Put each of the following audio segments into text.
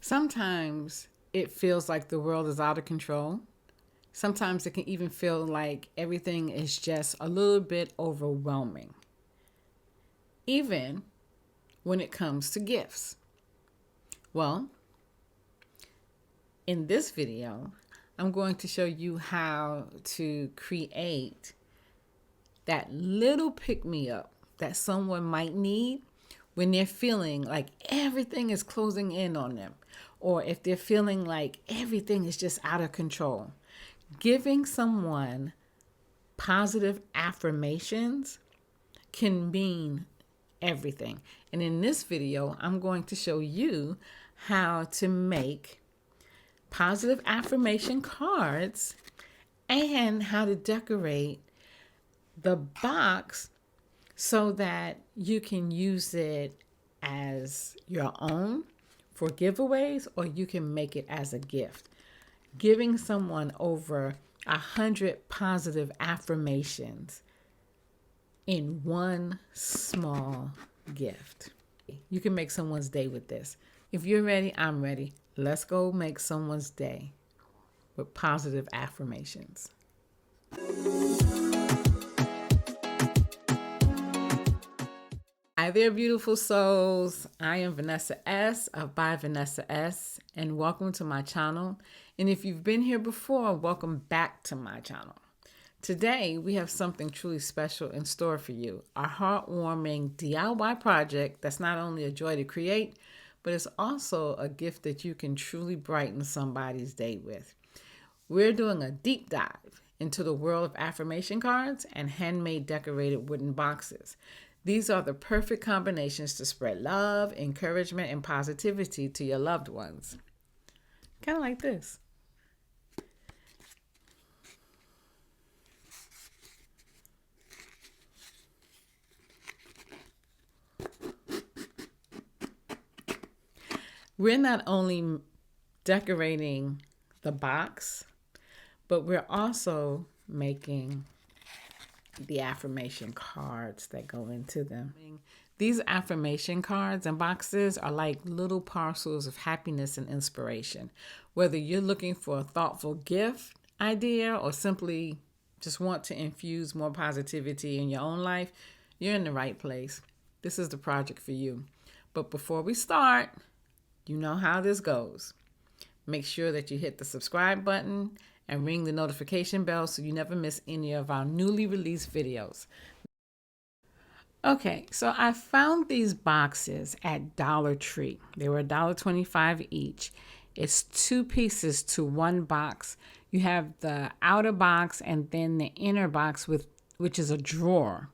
Sometimes it feels like the world is out of control. Sometimes it can even feel like everything is just a little bit overwhelming, even when it comes to gifts. Well, in this video, I'm going to show you how to create that little pick-me-up that someone might need when they're feeling like everything is closing in on them, or if they're feeling like everything is just out of control. Giving someone positive affirmations can mean everything. And in this video, I'm going to show you how to make positive affirmation cards and how to decorate the box so that you can use it as your own for giveaways, or you can make it as a gift. Giving someone over 100 positive affirmations in one small gift. You can make someone's day with this. If you're ready, I'm ready. Let's go make someone's day with positive affirmations. Hi there, beautiful souls. I am Vanessa S. of By Vanessa S. and welcome to my channel. And if you've been here before, welcome back to my channel. Today, we have something truly special in store for you. Our heartwarming DIY project that's not only a joy to create, but it's also a gift that you can truly brighten somebody's day with. We're doing a deep dive into the world of affirmation cards and handmade decorated wooden boxes. These are the perfect combinations to spread love, encouragement, and positivity to your loved ones. Kind of like this. We're not only decorating the box, but we're also making the affirmation cards that go into them. These affirmation cards and boxes are like little parcels of happiness and inspiration. Whether you're looking for a thoughtful gift idea or simply just want to infuse more positivity in your own life, you're in the right place. This is the project for you. But before we start, you know how this goes. Make sure that you hit the subscribe button and ring the notification bell so you never miss any of our newly released videos. Okay, so I found these boxes at Dollar Tree. They were $1.25 each. It's 2 pieces to 1 box. You have the outer box and then the inner box, which is a drawer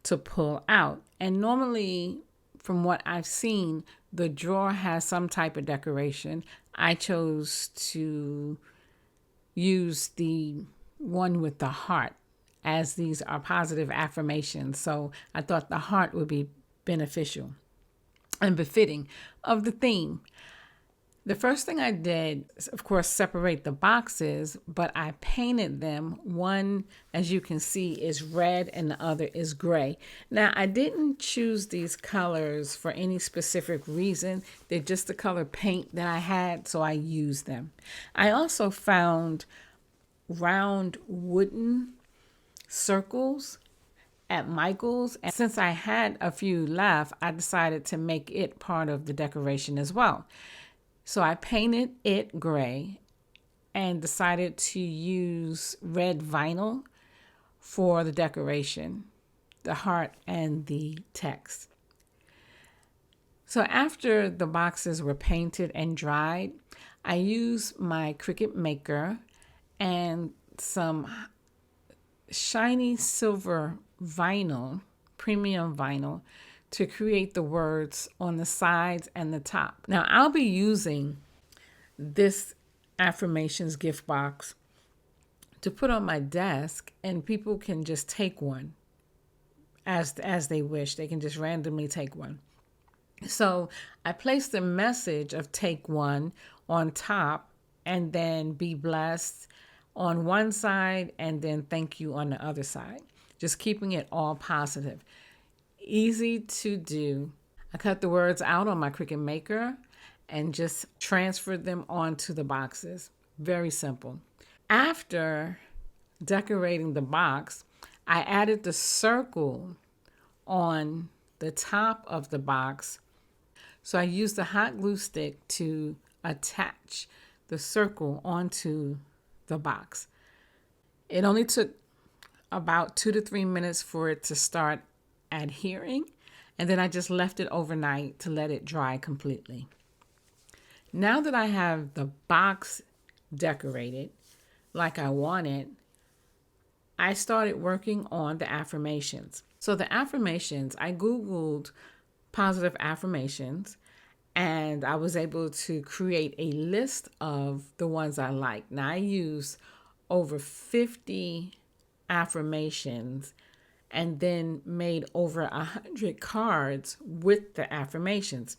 to pull out. And normally, from what I've seen, the drawer has some type of decoration. I chose to use the one with the heart, as these are positive affirmations. So I thought the heart would be beneficial and befitting of the theme. The first thing I did, of course, separate the boxes, but I painted them. One, as you can see, is red and the other is gray. Now, I didn't choose these colors for any specific reason. They're just the color paint that I had, so I used them. I also found round wooden circles at Michael's, and since I had a few left, I decided to make it part of the decoration as well. So I painted it gray and decided to use red vinyl for the decoration, the heart and the text. So after the boxes were painted and dried, I used my Cricut Maker and some shiny silver vinyl, premium vinyl, to create the words on the sides and the top. Now, I'll be using this affirmations gift box to put on my desk, and people can just take one as they wish. They can just randomly take one. So I placed the message of take one on top, and then be blessed on one side, and then thank you on the other side. Just keeping it all positive. Easy to do. I cut the words out on my Cricut Maker and just transferred them onto the boxes. Very simple. After decorating the box, I added the circle on the top of the box. So I used the hot glue stick to attach the circle onto the box. It only took about 2 to 3 minutes for it to start adhering, and then I just left it overnight to let it dry completely. Now that I have the box decorated like I wanted, I started working on the affirmations. So the affirmations, I Googled positive affirmations, and I was able to create a list of the ones I like. Now I use over 50 affirmations and then made over 100 cards with the affirmations.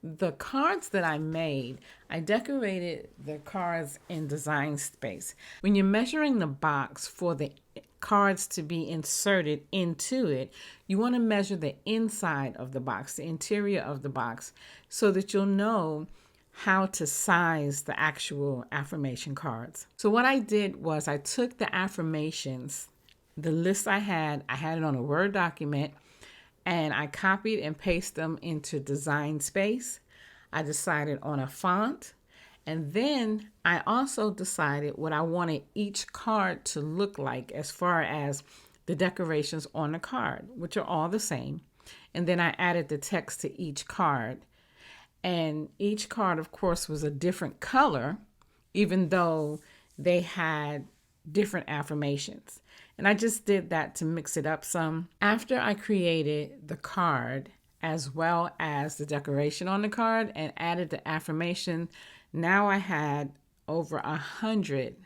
The cards that I made, I decorated the cards in Design Space. When you're measuring the box for the cards to be inserted into it, you want to measure the inside of the box, the interior of the box, so that you'll know how to size the actual affirmation cards. So what I did was I took the affirmations, the list I had it on a Word document, and I copied and pasted them into Design Space. I decided on a font, and then I also decided what I wanted each card to look like as far as the decorations on the card, which are all the same. And then I added the text to each card. And each card, of course, was a different color, even though they had different affirmations. And I just did that to mix it up some. After I created the card as well as the decoration on the card and added the affirmation, now I had over 100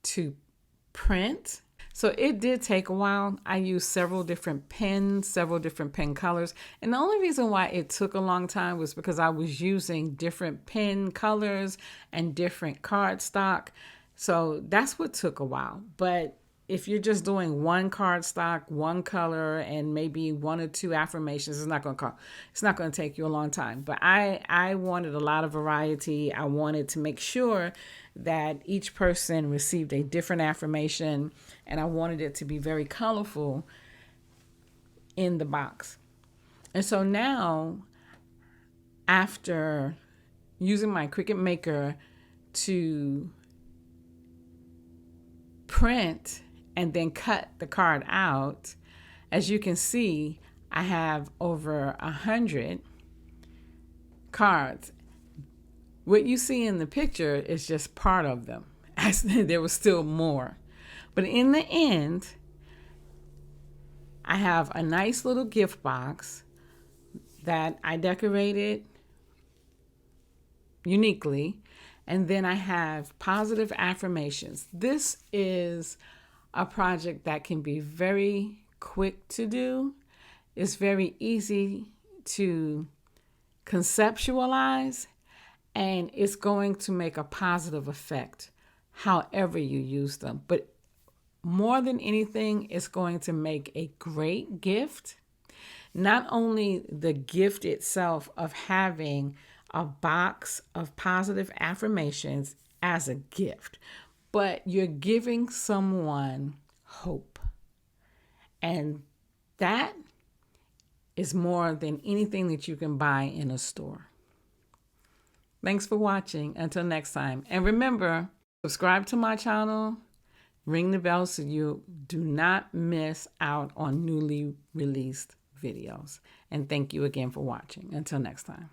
to print. So it did take a while. I used several different pens, several different pen colors. And the only reason why it took a long time was because I was using different pen colors and different cardstock. So that's what took a while. But if you're just doing one cardstock, one color, and maybe 1 or 2 affirmations, it's not going to take you a long time. But I wanted a lot of variety. I wanted to make sure that each person received a different affirmation, and I wanted it to be very colorful in the box. And so now, after using my Cricut Maker to print and then cut the card out, as you can see, I have over 100 cards. What you see in the picture is just part of them. There was still more. But in the end, I have a nice little gift box that I decorated uniquely. And then I have positive affirmations. This is a project that can be very quick to do. It's very easy to conceptualize, and it's going to make a positive effect however you use them. But more than anything, it's going to make a great gift. Not only the gift itself of having a box of positive affirmations as a gift, but you're giving someone hope. And that is more than anything that you can buy in a store. Thanks for watching. Until next time. And remember, subscribe to my channel, ring the bell so you do not miss out on newly released videos. And thank you again for watching. Until next time.